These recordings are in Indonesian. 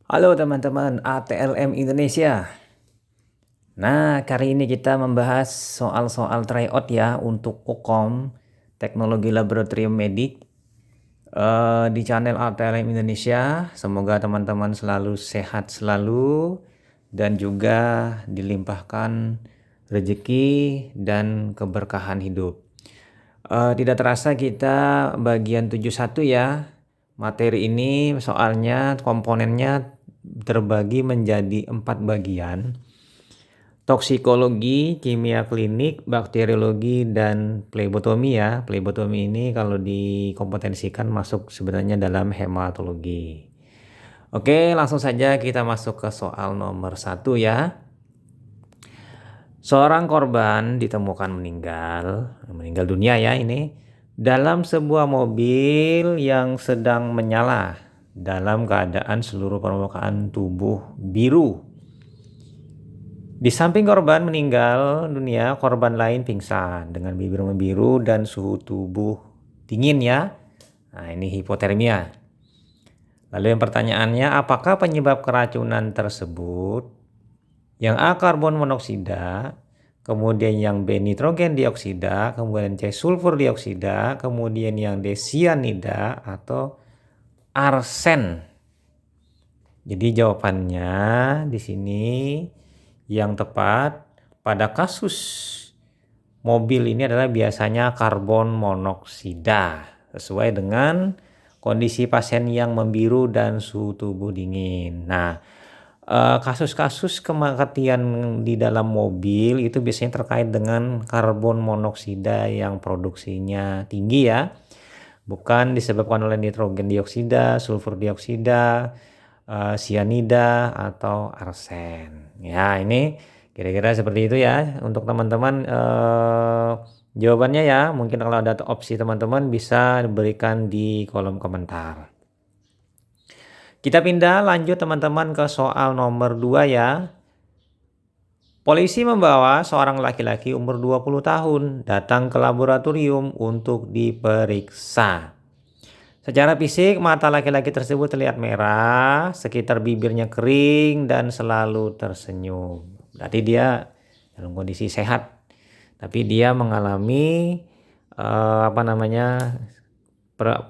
Halo teman-teman ATLM Indonesia. Nah, kali ini kita membahas soal-soal tryout ya untuk UKOM Teknologi Laboratorium Medik di channel ATLM Indonesia. Semoga teman-teman selalu sehat selalu dan juga dilimpahkan rezeki dan keberkahan hidup. Tidak terasa kita bagian 71 ya. Materi ini soalnya komponennya terbagi menjadi 4 bagian. Toksikologi, kimia klinik, bakteriologi, dan plebotomi ya. Plebotomi ini kalau dikompetensikan masuk sebenarnya dalam hematologi. Oke, langsung saja kita masuk ke soal nomor 1 ya. Seorang korban ditemukan meninggal dunia ya ini, dalam sebuah mobil yang sedang menyala dalam keadaan seluruh permukaan tubuh biru. Di samping korban meninggal dunia, korban lain pingsan dengan bibir membiru dan suhu tubuh dingin ya. Nah, ini hipotermia. Lalu yang pertanyaannya, apakah penyebab keracunan tersebut? Yang A karbon monoksida, kemudian yang B nitrogen dioksida, kemudian C sulfur dioksida, kemudian yang D sianida atau arsen. Jadi jawabannya di sini yang tepat pada kasus mobil ini adalah biasanya karbon monoksida sesuai dengan kondisi pasien yang membiru dan suhu tubuh dingin. Nah, kasus-kasus kematian di dalam mobil itu biasanya terkait dengan karbon monoksida yang produksinya tinggi ya. Bukan disebabkan oleh nitrogen dioksida, sulfur dioksida, sianida atau arsen. Ya, ini kira-kira seperti itu ya untuk teman-teman. Jawabannya ya, mungkin kalau ada opsi teman-teman bisa berikan di kolom komentar. Kita pindah lanjut teman-teman ke soal nomor 2 ya. Polisi membawa seorang laki-laki umur 20 tahun datang ke laboratorium untuk diperiksa. Secara fisik, mata laki-laki tersebut terlihat merah, sekitar bibirnya kering dan selalu tersenyum. Berarti dia dalam kondisi sehat. Tapi dia mengalami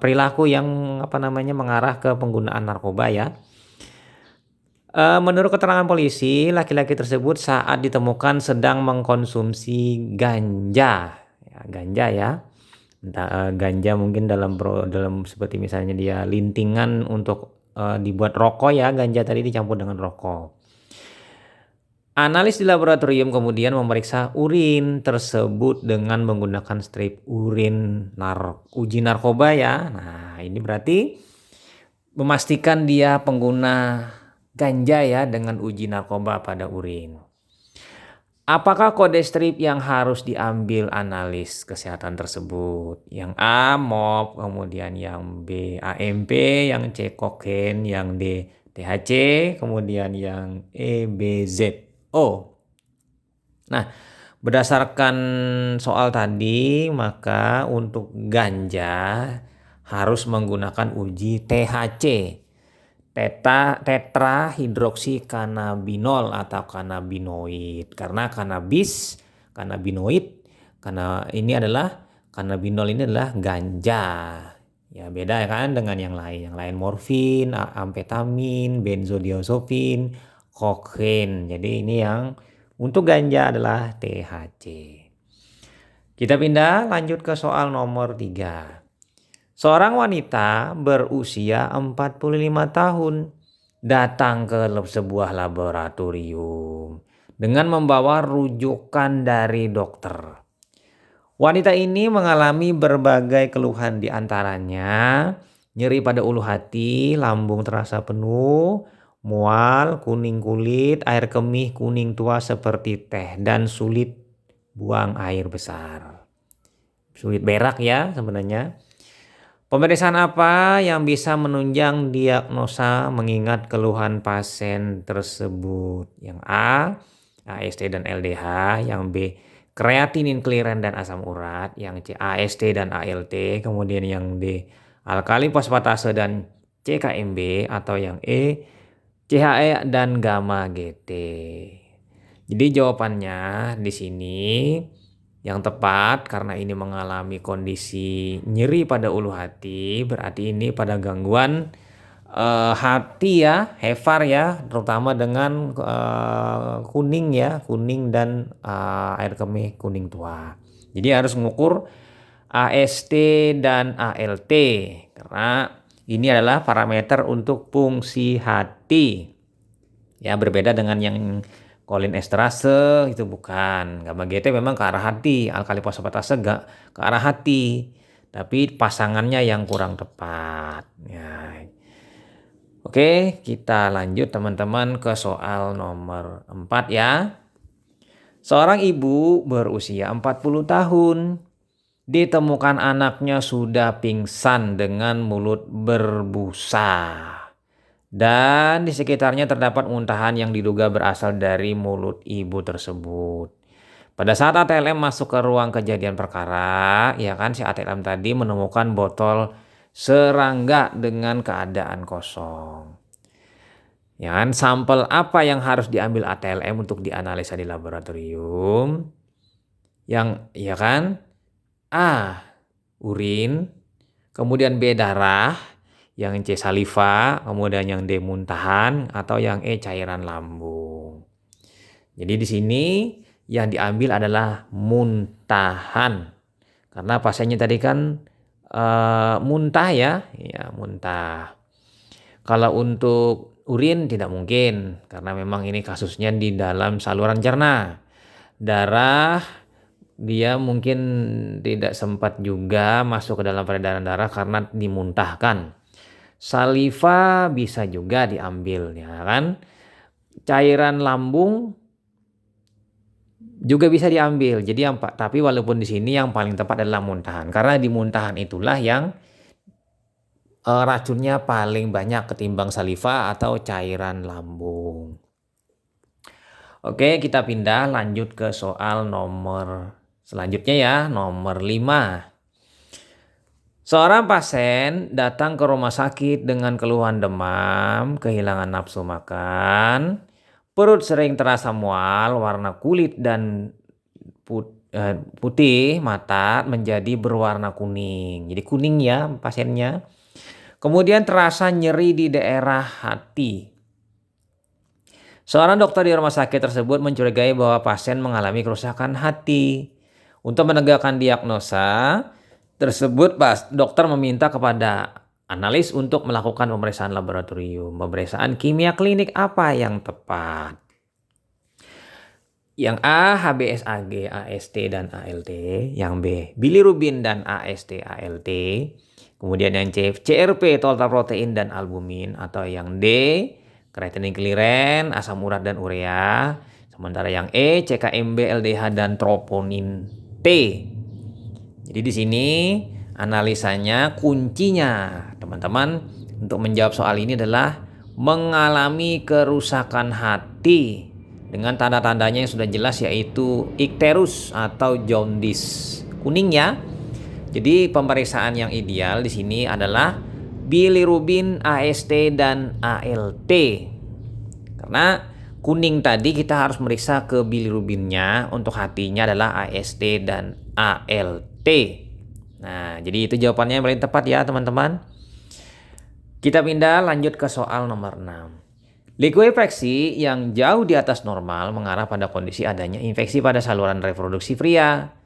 perilaku yang mengarah ke penggunaan narkoba ya. Menurut keterangan polisi, laki-laki tersebut saat ditemukan sedang mengkonsumsi ganja. Ya, ganja ya. Ganja mungkin dalam seperti misalnya dia lintingan untuk dibuat rokok ya, ganja tadi dicampur dengan rokok. Analis di laboratorium kemudian memeriksa urin tersebut dengan menggunakan strip urin uji narkoba ya. Nah, ini berarti memastikan dia pengguna ganja ya dengan uji narkoba pada urin. Apakah kode strip yang harus diambil analis kesehatan tersebut? Yang A MOP, kemudian yang B AMP, yang C kokain, yang D THC, kemudian yang E BZO. Nah, berdasarkan soal tadi, maka untuk ganja harus menggunakan uji THC. Tetrahidroksikannabinol atau kanabinoid, karena kanabinoid karena ini adalah kanabinol ini adalah ganja ya, beda ya kan dengan yang lain morfin, amfetamin, benzodiazepin, kokain. Jadi ini yang untuk ganja adalah THC. Kita pindah lanjut ke soal nomor 3. Seorang wanita berusia 45 tahun datang ke sebuah laboratorium dengan membawa rujukan dari dokter. Wanita ini mengalami berbagai keluhan, di antaranya nyeri pada ulu hati, lambung terasa penuh, mual, kuning kulit, air kemih kuning tua seperti teh, dan sulit buang air besar. Sulit berak ya sebenarnya. Pemeriksaan apa yang bisa menunjang diagnosa mengingat keluhan pasien tersebut? Yang A, AST dan LDH. Yang B, kreatinin clearance dan asam urat. Yang C, AST dan ALT. Kemudian yang D, alkali fosfatase dan CKMB. Atau yang E, CHE dan gamma GT. Jadi jawabannya di sini yang tepat karena ini mengalami kondisi nyeri pada ulu hati, berarti ini pada gangguan hati ya, Hefar ya, terutama dengan kuning ya, kuning dan air kemih kuning tua. Jadi harus mengukur AST dan ALT karena ini adalah parameter untuk fungsi hati. Ya, berbeda dengan yang kolinesterase itu bukan. Gamma GT memang ke arah hati, alkali fosfatase gak ke arah hati. Tapi pasangannya yang kurang tepat. Ya. Oke, kita lanjut teman-teman ke soal nomor 4 ya. Seorang ibu berusia 40 tahun ditemukan anaknya sudah pingsan dengan mulut berbusa. Dan di sekitarnya terdapat muntahan yang diduga berasal dari mulut ibu tersebut. Pada saat ATLM masuk ke ruang kejadian perkara, ya kan si ATLM tadi menemukan botol serangga dengan keadaan kosong. Ya kan, sampel apa yang harus diambil ATLM untuk dianalisa di laboratorium? Yang ya kan? A. Urin, kemudian B. Darah, yang C. Saliva, kemudian yang D. Muntahan, atau yang E. Cairan lambung. Jadi di sini yang diambil adalah muntahan. Karena pasiennya tadi kan muntah ya, muntah. Kalau untuk urin tidak mungkin karena memang ini kasusnya di dalam saluran cerna. Darah dia mungkin tidak sempat juga masuk ke dalam peredaran darah karena dimuntahkan. Saliva bisa juga diambil ya kan. Cairan lambung juga bisa diambil. Jadi tapi walaupun di sini yang paling tepat adalah muntahan karena di muntahan itulah yang racunnya paling banyak ketimbang saliva atau cairan lambung. Oke, kita pindah lanjut ke soal nomor selanjutnya ya, nomor 5. Seorang pasien datang ke rumah sakit dengan keluhan demam, kehilangan nafsu makan, perut sering terasa mual, warna kulit dan putih mata menjadi berwarna kuning. Jadi kuning ya pasiennya. Kemudian terasa nyeri di daerah hati. Seorang dokter di rumah sakit tersebut mencurigai bahwa pasien mengalami kerusakan hati. Untuk menegakkan diagnosa tersebut, dokter meminta kepada analis untuk melakukan pemeriksaan laboratorium. Pemeriksaan kimia klinik apa yang tepat? Yang A, HbSAg, AST, dan ALT. Yang B, bilirubin dan AST, ALT. Kemudian yang C, CRP, total protein dan albumin. Atau yang D, kreatinin kliren, asam urat dan urea. Sementara yang E, CKMB, LDH dan troponin T. Jadi di sini analisanya kuncinya teman-teman untuk menjawab soal ini adalah mengalami kerusakan hati dengan tanda-tandanya yang sudah jelas yaitu ikterus atau jaundice kuning ya. Jadi pemeriksaan yang ideal di sini adalah bilirubin, AST dan ALT. Karena kuning tadi kita harus meriksa ke bilirubinnya, untuk hatinya adalah AST dan ALT. Nah, jadi itu jawabannya yang paling tepat ya teman-teman. Kita pindah lanjut ke soal nomor 6. Likuifaksi yang jauh di atas normal mengarah pada kondisi adanya infeksi pada saluran reproduksi pria.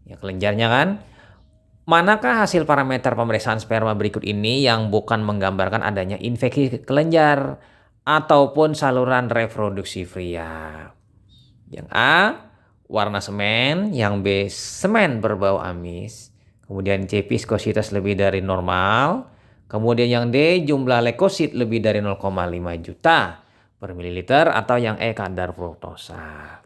Ya kelenjarnya kan. Manakah hasil parameter pemeriksaan sperma berikut ini yang bukan menggambarkan adanya infeksi kelenjar ataupun saluran reproduksi pria? Yang A, warna semen. Yang B, semen berbau amis. Kemudian C, viskositas lebih dari normal. Kemudian yang D, jumlah leukosit lebih dari 0,5 juta per mililiter, atau yang E, kadar fruktosa.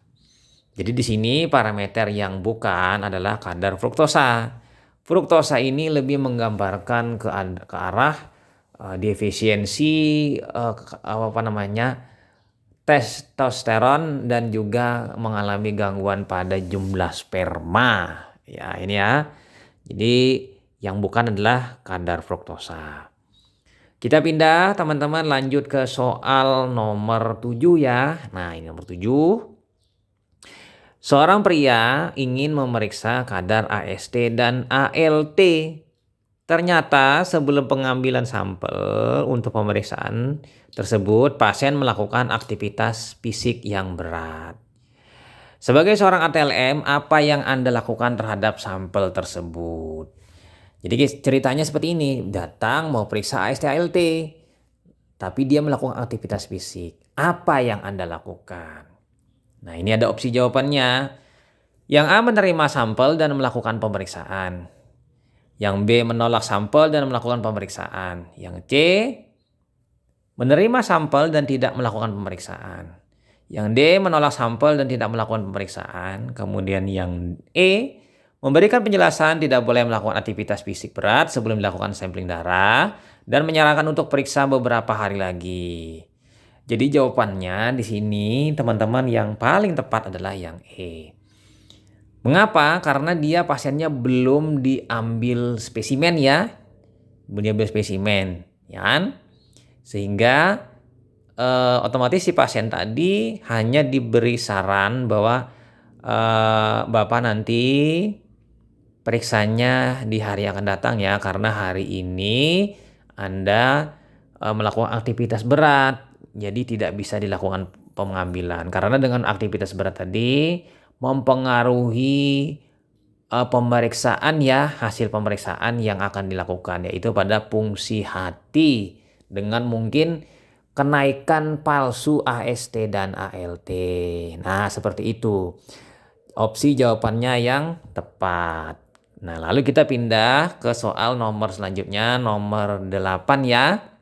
Jadi di sini parameter yang bukan adalah kadar fruktosa. Fruktosa ini lebih menggambarkan ke arah defisiensi testosteron dan juga mengalami gangguan pada jumlah sperma. Ya, ini ya. Jadi yang bukan adalah kadar fruktosa. Kita pindah teman-teman lanjut ke soal nomor 7 ya. Nah ini nomor 7. Seorang pria ingin memeriksa kadar AST dan ALT. Ternyata sebelum pengambilan sampel untuk pemeriksaan tersebut, pasien melakukan aktivitas fisik yang berat. Sebagai seorang ATLM, apa yang Anda lakukan terhadap sampel tersebut? Jadi ceritanya seperti ini, datang mau periksa AST ALT, tapi dia melakukan aktivitas fisik. Apa yang Anda lakukan? Nah ini ada opsi jawabannya. Yang A menerima sampel dan melakukan pemeriksaan. Yang B menolak sampel dan melakukan pemeriksaan. Yang C menerima sampel dan tidak melakukan pemeriksaan. Yang D menolak sampel dan tidak melakukan pemeriksaan. Kemudian yang E memberikan penjelasan tidak boleh melakukan aktivitas fisik berat sebelum dilakukan sampling darah dan menyarankan untuk periksa beberapa hari lagi. Jadi jawabannya di sini teman-teman yang paling tepat adalah yang E. Mengapa? Karena dia pasiennya belum diambil spesimen ya. Belum diambil spesimen, ya kan? Sehingga otomatis si pasien tadi hanya diberi saran bahwa Bapak nanti periksanya di hari yang akan datang ya, karena hari ini Anda melakukan aktivitas berat, jadi tidak bisa dilakukan pengambilan. Karena dengan aktivitas berat tadi mempengaruhi pemeriksaan ya, hasil pemeriksaan yang akan dilakukan, yaitu pada fungsi hati dengan mungkin kenaikan palsu AST dan ALT. Nah, seperti itu. Opsi jawabannya yang tepat. Nah, lalu kita pindah ke soal nomor selanjutnya, nomor 8 ya.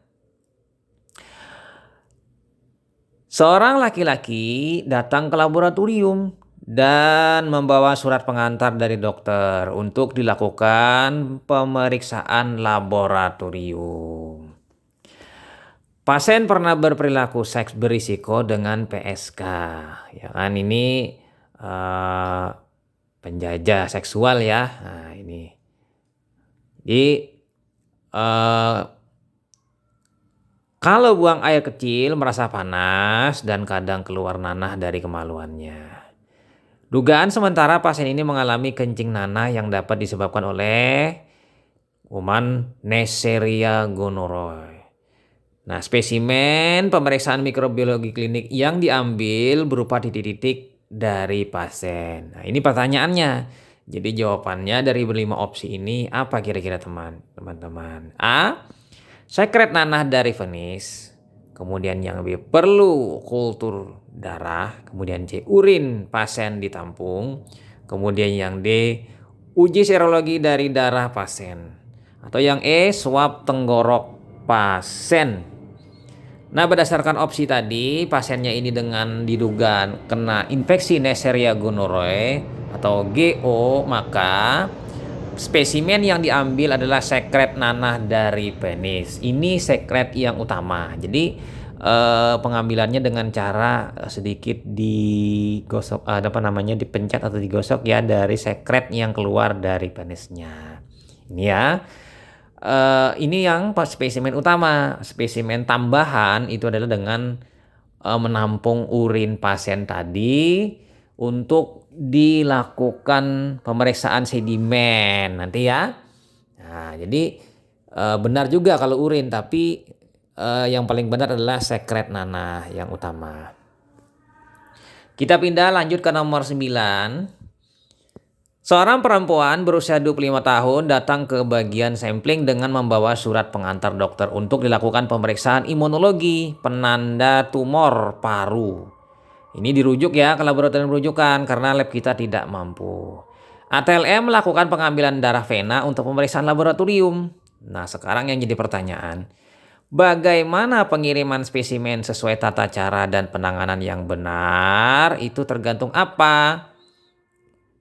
Seorang laki-laki datang ke laboratorium dan membawa surat pengantar dari dokter untuk dilakukan pemeriksaan laboratorium. Pasien pernah berperilaku seks berisiko dengan PSK, ya kan, ini penjajah seksual ya. Nah ini, jadi kalau buang air kecil merasa panas dan kadang keluar nanah dari kemaluannya. Dugaan sementara pasien ini mengalami kencing nanah yang dapat disebabkan oleh kuman Neisseria gonorrhoeae. Nah, spesimen pemeriksaan mikrobiologi klinik yang diambil berupa titik-titik dari pasien. Nah, ini pertanyaannya. Jadi jawabannya dari 5 opsi ini apa kira-kira teman-teman? A. Sekret nanah dari penis. Kemudian yang B, perlu kultur darah. Kemudian C, urin pasien ditampung. Kemudian yang D, uji serologi dari darah pasien. Atau yang E, swab tenggorok pasien. Nah, berdasarkan opsi tadi, pasiennya ini dengan diduga kena infeksi Neisseria gonorrhoeae atau GO, maka spesimen yang diambil adalah sekret nanah dari penis. Ini sekret yang utama. Jadi pengambilannya dengan cara sedikit digosok, dipencet atau digosok ya dari sekret yang keluar dari penisnya. Ini ya. Ini yang spesimen utama. Spesimen tambahan itu adalah dengan menampung urin pasien tadi untuk dilakukan pemeriksaan sedimen nanti ya. Nah, jadi benar juga kalau urin, tapi yang paling benar adalah sekret nanah yang utama. Kita pindah lanjut ke nomor 9. Seorang perempuan berusia 25 tahun datang ke bagian sampling dengan membawa surat pengantar dokter untuk dilakukan pemeriksaan imunologi penanda tumor paru. Ini dirujuk ya ke laboratorium rujukan karena lab kita tidak mampu. ATLM melakukan pengambilan darah vena untuk pemeriksaan laboratorium. Nah, sekarang yang jadi pertanyaan, bagaimana pengiriman spesimen sesuai tata cara dan penanganan yang benar itu tergantung apa?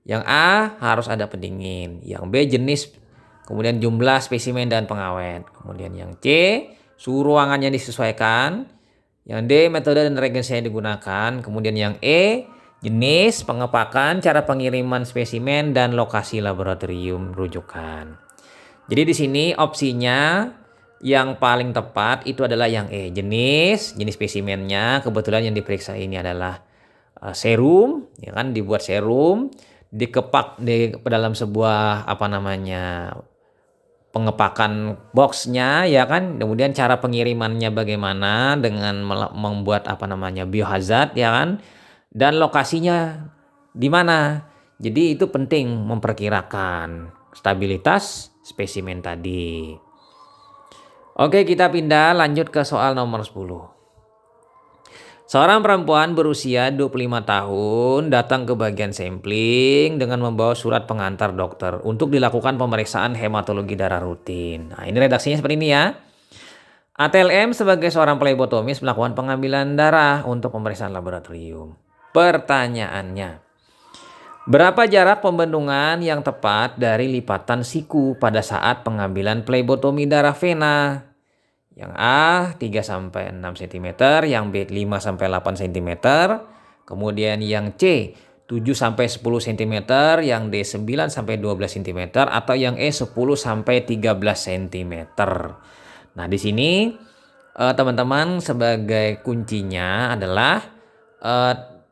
Yang A, harus ada pendingin. Yang B, jenis, kemudian jumlah spesimen dan pengawet. Kemudian yang C, suhu ruangannya disesuaikan. Yang D, metode dan reagensi yang digunakan. Kemudian yang E, jenis, pengepakan, cara pengiriman spesimen, dan lokasi laboratorium rujukan. Jadi di sini opsinya Yang paling tepat itu adalah yang E. Jenis spesimennya kebetulan yang diperiksa ini adalah serum, ya kan, dibuat serum, dikepak di dalam sebuah pengepakan boxnya, ya kan. Kemudian cara pengirimannya bagaimana dengan membuat biohazard, ya kan. Dan lokasinya di mana. Jadi itu penting memperkirakan stabilitas spesimen tadi. Oke, kita pindah lanjut ke soal nomor 10. Seorang perempuan berusia 25 tahun datang ke bagian sampling dengan membawa surat pengantar dokter untuk dilakukan pemeriksaan hematologi darah rutin. Nah, ini redaksinya seperti ini ya. ATLM sebagai seorang plebotomis melakukan pengambilan darah untuk pemeriksaan laboratorium. Pertanyaannya, berapa jarak pembendungan yang tepat dari lipatan siku pada saat pengambilan plebotomi darah vena? Yang A 3-6 cm, yang B 5-8 cm, kemudian yang C 7-10 cm, yang D 9-12 cm, atau yang E 10-13 cm. Nah, di sini teman-teman sebagai kuncinya adalah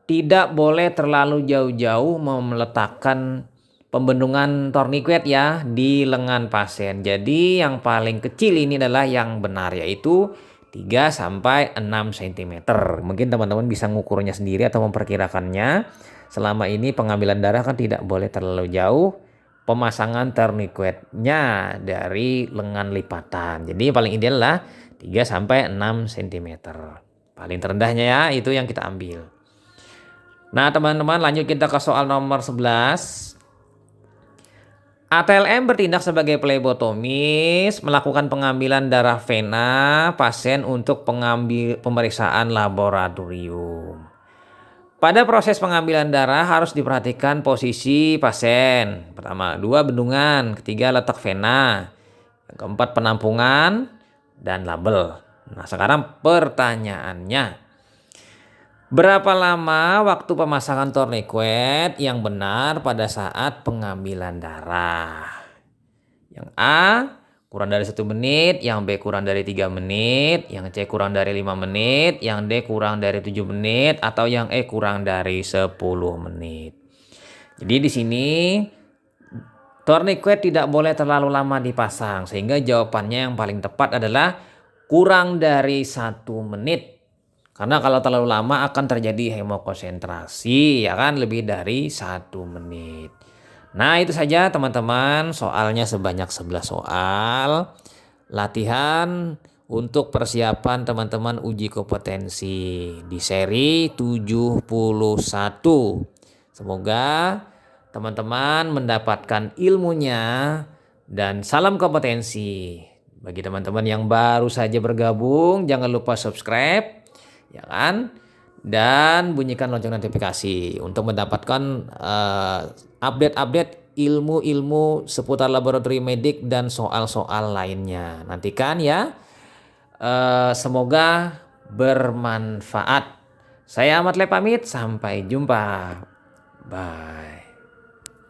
tidak boleh terlalu jauh-jauh meletakkan pembendungan tourniquet ya di lengan pasien. Jadi yang paling kecil ini adalah yang benar, yaitu 3-6 cm. Mungkin teman-teman bisa ngukurnya sendiri atau memperkirakannya. Selama ini pengambilan darah kan tidak boleh terlalu jauh pemasangan tourniquetnya dari lengan lipatan. Jadi yang paling ideal adalah 3-6 cm. Paling terendahnya ya itu yang kita ambil. Nah, teman-teman lanjut kita ke soal nomor 11. ATLM bertindak sebagai plebotomis melakukan pengambilan darah vena pasien untuk pemeriksaan laboratorium. Pada proses pengambilan darah harus diperhatikan posisi pasien. Pertama, 2 bendungan, ketiga letak vena, yang keempat penampungan dan label. Nah, sekarang pertanyaannya, berapa lama waktu pemasangan tourniquet yang benar pada saat pengambilan darah? Yang A kurang dari 1 menit, yang B kurang dari 3 menit, yang C kurang dari 5 menit, yang D kurang dari 7 menit, atau yang E kurang dari 10 menit. Jadi di sini tourniquet tidak boleh terlalu lama dipasang, sehingga jawabannya yang paling tepat adalah kurang dari 1 menit. Karena kalau terlalu lama akan terjadi hemokonsentrasi, ya kan, lebih dari 1 menit. Nah, itu saja teman-teman, soalnya sebanyak 11 soal. Latihan untuk persiapan teman-teman uji kompetensi di seri 71. Semoga teman-teman mendapatkan ilmunya dan salam kompetensi. Bagi teman-teman yang baru saja bergabung, jangan lupa subscribe, ya kan? Dan bunyikan lonceng notifikasi untuk mendapatkan update-update ilmu-ilmu seputar laboratorium medik dan soal-soal lainnya. Nantikan ya. Semoga bermanfaat. Saya Ahmad Le pamit, sampai jumpa. Bye.